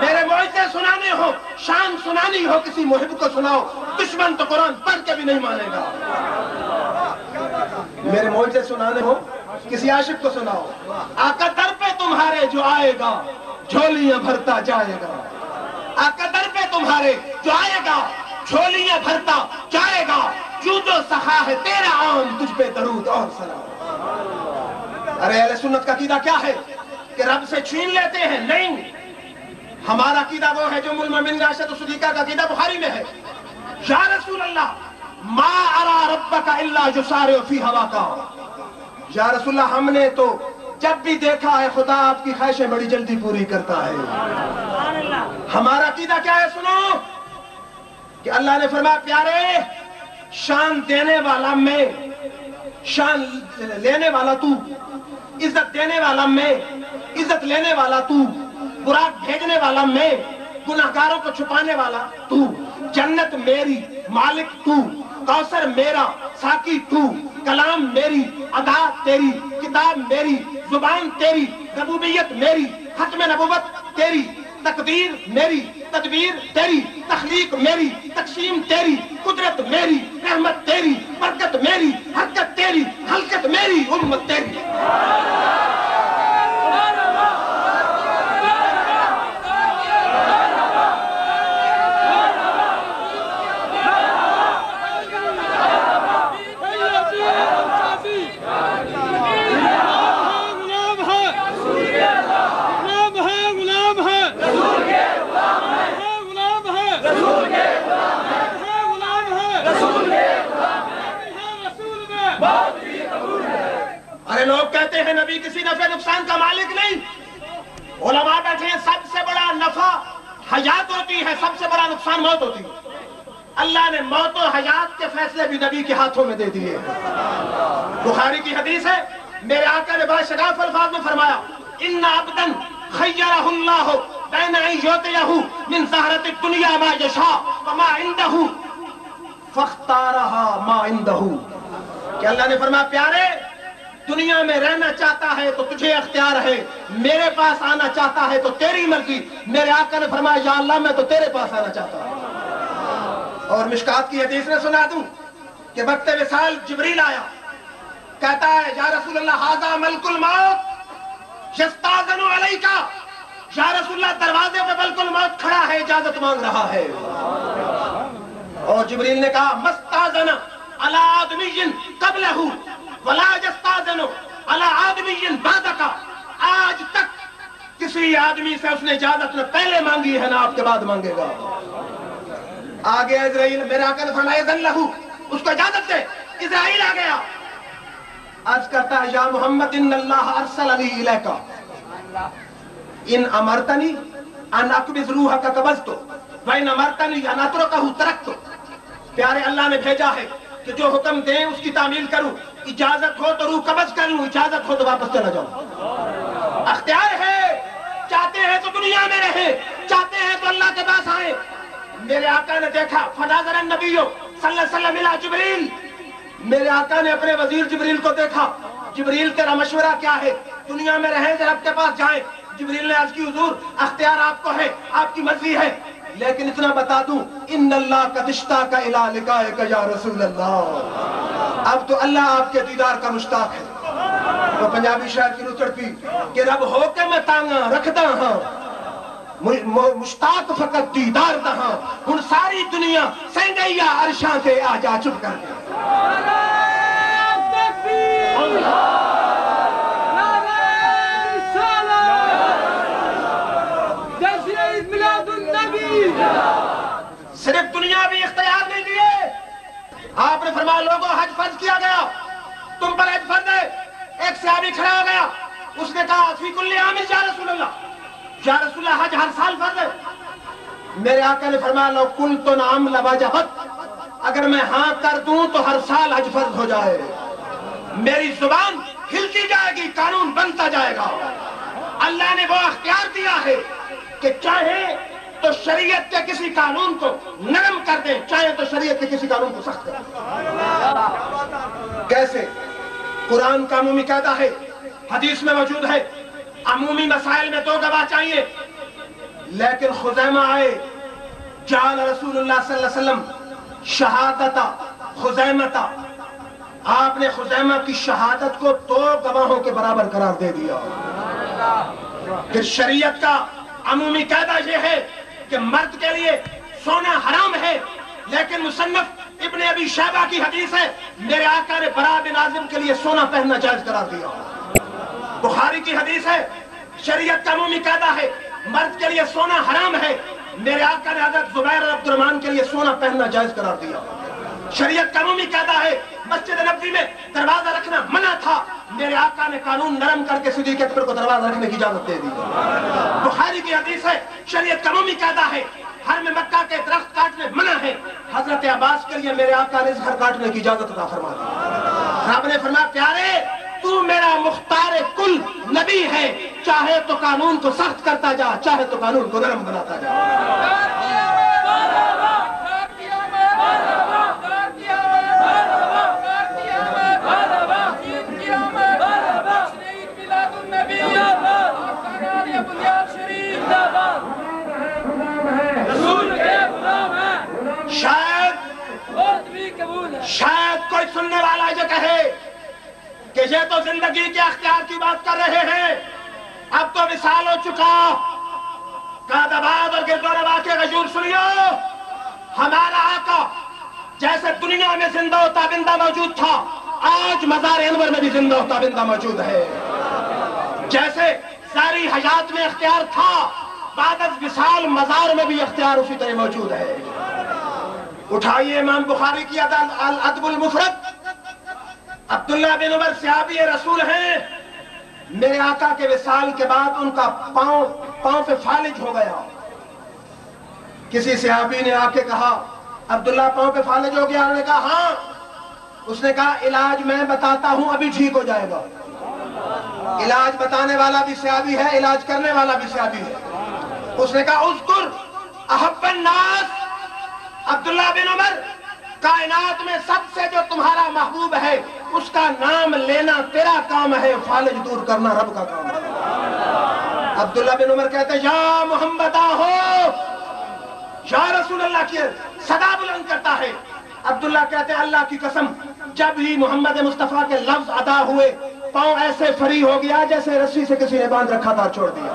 میرے معجزے سنانے ہو، شان سنانی ہو، کسی محب کو سناؤ، دشمن تو قرآن پڑھ کے بھی نہیں مانے گا۔ میرے معجزے سنانے ہو، کسی عاشق کو سناؤ، آقا در پہ تمہارے جو آئے گا جھولیاں بھرتا جائے گا۔ آقا در پہ تمہارے جو آئے گا جھولیاں بھرتا جائے گا، جو جو سخا ہے تیرا عام تجھ پہ درود اور سلام۔ ارے اہل سنت کا عقیدہ کیا ہے کہ رب سے چھین لیتے ہیں؟ نہیں، ہمارا عقیدہ وہ ہے جو المؤمنین راشد الصدیقہ کا عقیدہ بخاری میں ہے۔ یا رسول اللہ ما ارا ربک الا یسارع فی ہواک، یا رسول اللہ ہم نے تو جب بھی دیکھا ہے خدا آپ کی خواہشیں بڑی جلدی پوری کرتا ہے۔ ہمارا عقیدہ کیا ہے؟ سنو کہ اللہ نے فرمایا پیارے شان دینے والا میں، شان لینے والا تو، عزت دینے والا میں، عزت لینے والا تو، براق بھیجنے والا میں، گناہگاروں کو چھپانے والا تو، جنت میری مالک تو، کوثر میرا ساقی تو، کلام میری، ادا تیری، کتاب میری، زبان تیری، ربوبیت میری، ختم نبوت تیری، تقدیر میری، تدبیر تیری، تخلیق میری، تقسیم تیری، قدرت میری، رحمت تیری، برکت میری، حرکت تیری، حلقت میری، امت تیری۔ ارے لوگ کہتے ہیں نبی کسی نفع نقصان کا مالک نہیں۔ علماء بیٹھے ہیں سب سے بڑا نفع حیات ہوتی ہے، سب سے بڑا نقصان موت ہوتی ہے۔ اللہ نے موت و حیات کے فیصلے بھی نبی کے ہاتھوں میں دے دیے ہیں۔ بخاری کی حدیث ہے، میرے آقا نے بڑا شگاف الفاظ میں فرمایا ان عبدا خیرہ اللہ بین ان یؤتیہ من زہرۃ الدنیا ما یشاء وما عندہ فاختارہا ما عندہ، کہ اللہ نے فرمایا پیارے دنیا میں رہنا چاہتا ہے تو تجھے اختیار ہے، میرے پاس آنا چاہتا ہے تو تیری مرضی۔ میرے آقا نے فرمایا یا اللہ میں تو تیرے پاس آنا چاہتا ہوں۔ اور مشکات کی حدیث میں سنا دوں کہ وقت وصال جبریل آیا، کہتا ہے یا رسول اللہ ھذا ملک الموت یستاذن علیک، یا رسول اللہ دروازے پہ ملک الموت کھڑا ہے، اجازت مانگ رہا ہے۔ اور جبریل نے کہا مستاذن علی آدمی قبلہ ولا یستاذن علی آدمی بعدک، آج تک کسی آدمی سے اس نے اجازت نہ پہلے مانگی ہے نہ آپ کے بعد مانگے گا۔ آگے عزرائیل، میرے آقا نے فرمایا اذن لہو، اس کو اجازت دے۔ عزرائیل آ گیا، عرض کرتا ہے یا محمد ان اللہ ارسلنی الیک ان امرتنی ان اقبض روحک قبضت وان امرتنی ان اترکہ ترکت، پیارے اللہ نے بھیجا ہے کہ جو حکم دیں اس کی تعمیل کروں، اجازت ہو تو روح قبض کر لوں، اجازت ہو تو واپس چلا جاؤں۔ اختیار ہے، چاہتے ہیں تو دنیا میں رہیں، چاہتے ہیں تو اللہ کے پاس آئیں۔ میرے آقا نے دیکھا فناظر النبی صلی اللہ علیہ وسلم الی جبریل، میرے آقا نے اپنے وزیر جبریل کو دیکھا، جبریل تیرا مشورہ کیا ہے؟ دنیا میں رہیں یا رب کے پاس جائیں؟ جبریل نے عرض کی حضور اختیار آپ کو ہے، آپ کی مرضی ہے، لیکن اتنا بتا دوں ان اللہ قد اشتاق الی لقائک یا رسول اللہ، اب تو اللہ آپ کے دیدار کا مشتاق ہے۔ تو پنجابی شاعر کی روح چڑھتی کہ رب ہو کے میں تانگا رکھدا ہاں، مشتاق فقط دیدار دہاں، ہن ساری دنیا سینگیا عرشاں تے آ جا چپ کر کے۔ صرف دنیا بھی اختیار نہیں دیے، آپ نے فرمایا لوگوں حج فرض کیا گیا، تم پر حج فرض ہے۔ ایک صحابی کھڑا ہو گیا، اس نے کہا فی کل عام یا رسول اللہ، یا رسول اللہ حج ہر سال فرض ہے۔ میرے آقا نے فرمایا لو قلت نعم لوجبت، اگر میں ہاں کر دوں تو ہر سال حج فرض ہو جائے، میری زبان ہلتی جائے گی، قانون بنتا جائے گا۔ اللہ نے وہ اختیار دیا ہے کہ چاہے تو شریعت کے کسی قانون کو نرم کر دیں، چاہے تو شریعت کے کسی قانون کو سخت کر دیں۔ کیسے؟ قرآن کا عمومی قاعدہ ہے، حدیث میں موجود ہے، عمومی مسائل میں دو گواہ چاہیے، لیکن خزیمہ آئے، جعل رسول اللہ صلی اللہ علیہ وسلم شہادت خزیمہ، آپ نے خزیمہ کی شہادت کو 2 گواہوں کے برابر قرار دے دیا۔ پھر شریعت کا عمومی قاعدہ یہ ہے کہ مرد کے لیے سونا حرام ہے، لیکن مصنف ابن ابی شیبہ کی حدیث ہے میرے آقا نے برا بن عازب کے لیے سونا پہننا جائز قرار دیا۔ بخاری کی حدیث ہے شریعت کا عمومی قاعدہ ہے مرد کے لیے سونا حرام ہے، میرے آقا نے حضرت زبیر اور عبد الرحمن کے لیے سونا پہننا جائز قرار دیا۔ شریعت کا عمومی قاعدہ ہے مسجد نبوی میں دروازہ رکھنا منع تھا، میرے آقا نے قانون نرم کر کے صدیق اکبر کو دروازہ رکھنے کی اجازت دے دی۔ بخاری کی حدیث ہے شریعت کا عمومی قاعدہ ہے حرم مکہ کے درخت کاٹنے منع ہے، حضرت عباس کے لیے میرے آقا نے زہر کاٹنے کی اجازت عطا فرما دی۔ رب نے فرمایا پیارے تو میرا مختار کل نبی ہے، چاہے تو قانون کو سخت کرتا جا، چاہے تو قانون کو نرم بناتا جا۔ شاید کوئی سننے والا یہ کہے کہ یہ تو زندگی کے اختیار کی بات کر رہے ہیں، اب تو وصال ہو چکا، قادآباد اور گردونواں کے غیور سنیو، ہمارا آقا جیسے دنیا میں زندہ و تابندہ موجود تھا، آج مزار انور میں بھی زندہ و تابندہ موجود ہے۔ جیسے ساری حیات میں اختیار تھا، بعد از وصال مزار میں بھی اختیار اسی طرح موجود ہے۔ اٹھائیے امام بخاری کی الادب المفرد، عبداللہ بن عمر صحابی رسول ہیں، میرے آقا کے وصال کے بعد ان کا پاؤں پہ فالج ہو گیا۔ کسی صحابی نے آ کے کہا عبداللہ پاؤں پہ فالج ہو گیا، انہوں نے کہا ہاں، اس نے کہا علاج میں بتاتا ہوں ابھی ٹھیک ہو جائے گا۔ علاج بتانے والا بھی صحابی ہے، علاج کرنے والا بھی صحابی ہے۔ اس نے کہا اذکر احب الناس، عبداللہ بن عمر کائنات میں سب سے جو تمہارا محبوب ہے اس کا نام لینا تیرا کام ہے، فالج دور کرنا رب کا کام ہے۔ عبداللہ بن عمر کہتے ہیں یا محمد آہو، یا رسول اللہ کی صدا بلند کرتا ہے۔ عبداللہ کہتے ہیں اللہ کی قسم جب ہی محمد مصطفیٰ کے لفظ ادا ہوئے پاؤں ایسے فری ہو گیا جیسے رسی سے کسی نے باندھ رکھا تھا، چھوڑ دیا۔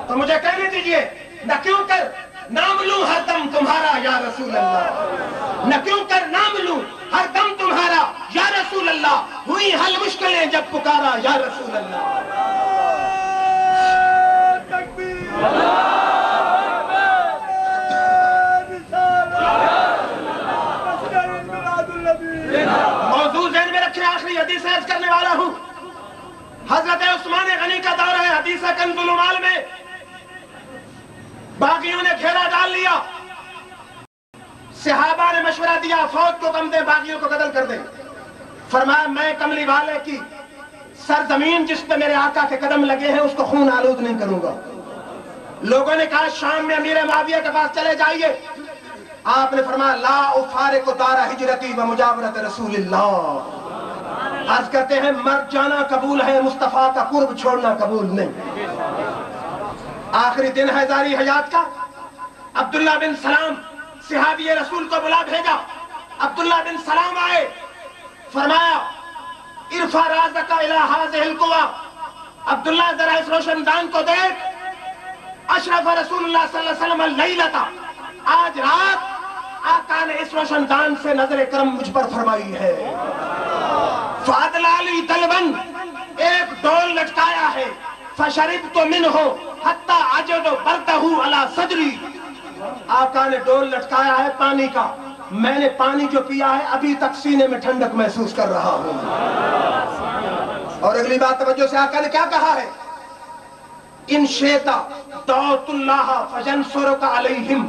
تو مجھے کہنے دیجئے نہ کیوں کر نام لوں ہر دم تمہارا یا رسول اللہ، نہ کیوں کر نام لوں ہر دم تمہارا یا رسول اللہ، ہوئی حل مشکلیں جب پکارا یا رسول اللہ۔ موضوع ذہن میں رکھے، آخری حدیث عرض کرنے والا ہوں۔ حضرت عثمان غنی کا دور ہے، حدیث کنز المال میں باغیوں نے گھیرا ڈال لیا، صحابہ نے مشورہ دیا فوج کو کم دے، باغیوں کو قتل کر دیں۔ فرمایا میں کملی والے کی سرزمین جس پہ میرے آقا کے قدم لگے ہیں اس کو خون آلود نہیں کروں گا۔ لوگوں نے کہا شام میں امیر معاویہ کے پاس چلے جائیے، آپ نے فرمایا لا افارق دار ہجرتی و مجاورت رسول اللہ، عرض کرتے ہیں مر جانا قبول ہے، مصطفیٰ کا قرب چھوڑنا قبول نہیں۔ آخری دن ہے جاری حیات کا، عبداللہ بن سلام صحابی رسول کو بلا بھیجا، عبداللہ بن سلام آئے، فرمایا ارفع رازک الی ھذہ القوہ، عبداللہ ذرا اس روشن دان کو دیکھ، اشرف رسول اللہ صلی اللہ علیہ وسلم اللیلۃ، آج رات آقا نے اس روشن دان سے نظر کرم مجھ پر فرمائی ہے۔ فادل علی دلبن، ایک ڈول لٹکایا ہے، فشربت منہ حتی اجد بردہ علی صدری، آقا نے ڈول لٹکایا ہے پانی کا، میں نے پانی جو پیا ہے ابھی تک سینے میں ٹھنڈک محسوس کر رہا ہوں۔ اور اگلی بات توجہ سے، آقا نے کیا کہا ہے؟ ان شئت دعوت اللہ فینصرک علیہم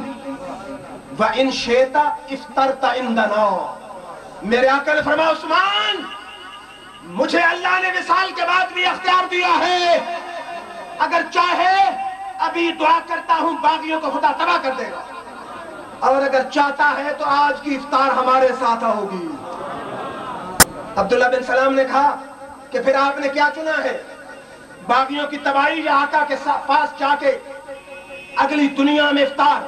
وَإِن شِئْتَ افطرت عندنا، میرے آقا نے فرمایا عثمان مجھے اللہ نے وصال کے بعد بھی اختیار دیا ہے، اگر چاہے ابھی دعا کرتا ہوں باغیوں کو خدا تباہ کر دے گا، اور اگر چاہتا ہے تو آج کی افطار ہمارے ساتھ ہوگی۔ عبداللہ بن سلام نے کہا کہ پھر آپ نے کیا چنا ہے؟ باغیوں کی تباہی یا آقا کے پاس جا کے اگلی دنیا میں افطار؟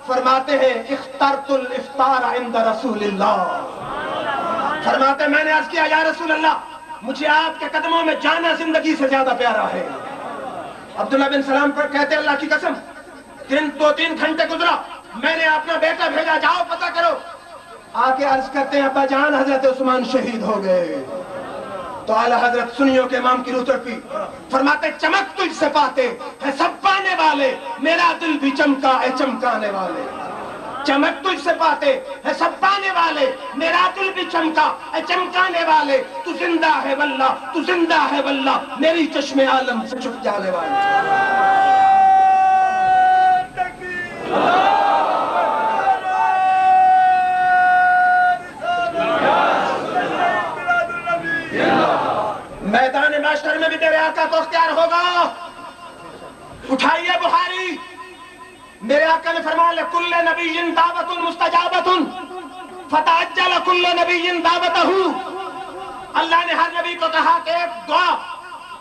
فرماتے ہیں اخترت الافطار عند رسول اللہ، فرماتے ہیں میں نے عرض کیا یا رسول اللہ مجھے آپ کے قدموں میں جانا زندگی سے زیادہ پیارا ہے۔ عبداللہ بن سلام پر کہتے ہیں اللہ کی قسم 2-3 گھنٹے گزرا، میں نے اپنا بیٹا بھیجا جاؤ پتہ کرو، آ کے عرض کرتے ہیں ابا جان حضرت عثمان شہید ہو گئے۔ تو اعلیٰ حضرت سنیوں کے امام کی روح تڑپی، فرماتے چمک تجھ سے پاتے ہے سب پانے والے، میرا دل بھی چمکا اے چمکانے والے۔ چمک تجھ سے پاتے ہے سب پانے والے، میرا دل بھی چمکا اے چمکانے والے، تو زندہ ہے واللہ تو زندہ ہے واللہ، میری چشم عالم سے چھپ جانے والے۔ میدان محشر میں بھی تیرے آقا کو اختیار ہوگا۔ اٹھائیے بخاری، میرے آقا نے فرمایا لکل نبی دعوت مستجابت فتعجل کل نبی دعوتہ، اللہ نے ہر نبی کو کہا کہ ایک دعا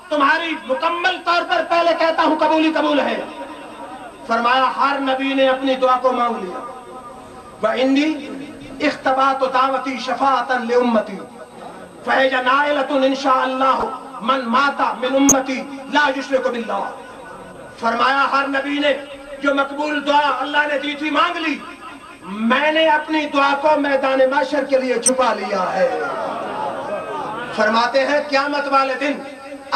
تمہاری مکمل طور پر پہلے کہتا ہوں قبول ہی قبول ہے، فرمایا ہر نبی نے اپنی دعا کو مانگ لیا۔ وَإِنِّي اخْتَبَعْتُ دعوتی شفاعةً لِأُمَّتِي فَهِيَ نَائِلَةٌ إِن شَاءَ اللَّهُ مَن مَاتَ مِنْ أُمَّتِي لَا يُشْرِكُ بِاللَّهِ، فرمایا ہر نبی نے جو مقبول دعا اللہ نے دی تھی مانگ لی، میں نے اپنی دعا کو میدان محشر کے لیے چھپا لیا ہے۔ فرماتے ہیں قیامت والے دن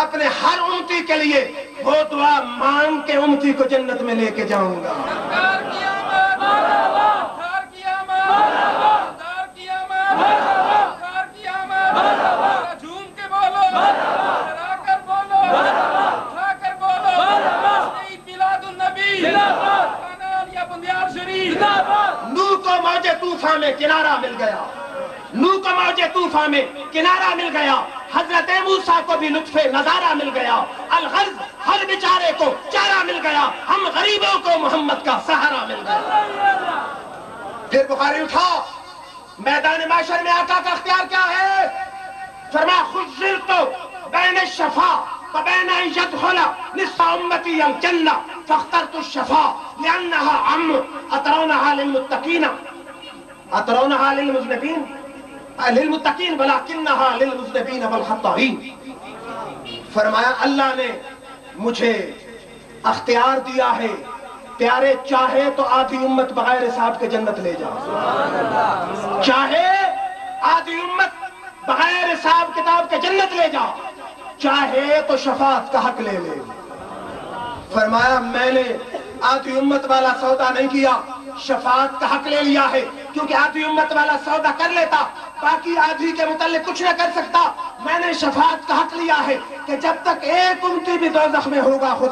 اپنے ہر امتی کے لیے وہ دعا مانگ کے امتی کو جنت میں لے کے جاؤں گا۔ نوح کو موج طوفان میں کنارہ مل گیا، نوح کو موج طوفان میں کنارہ مل گیا، حضرت موسیٰ کو بھی لطف نظارہ مل گیا، الغرض ہر بیچارے کو چارہ مل گیا، ہم غریبوں کو محمد کا سہارا مل گیا۔ پھر بخاری اٹھا، میدان محشر میں آقا کا اختیار کیا ہے؟ فرمایا خُزِّرْتُ بین الشفا وبین ان يدخل نصف امتی الجنہ فاخترت الشفا لانها عم اترونها للمتقین اترونها للمذنبین للمتقین ولکنها للمذنبین والخطائین۔ فرمایا اللہ نے مجھے اختیار دیا ہے، پیارے چاہے تو آدھی امت بغیر حساب کے جنت لے جاؤ، چاہے آدھی امت بغیر حساب کتاب کے جنت لے جاؤ، چاہے تو شفاعت کا حق لے لے۔ فرمایا میں نے آدھی امت والا سودا نہیں کیا، شفاعت کا حق لے لیا ہے، کیونکہ آدھی امت والا سودا کر لیتا باقی آدھی کے متعلق کچھ نہ کر سکتا، میں نے شفاعت کا حق لیا ہے کہ جب تک ایک امتی بھی دوزخ میں ہوگا خدا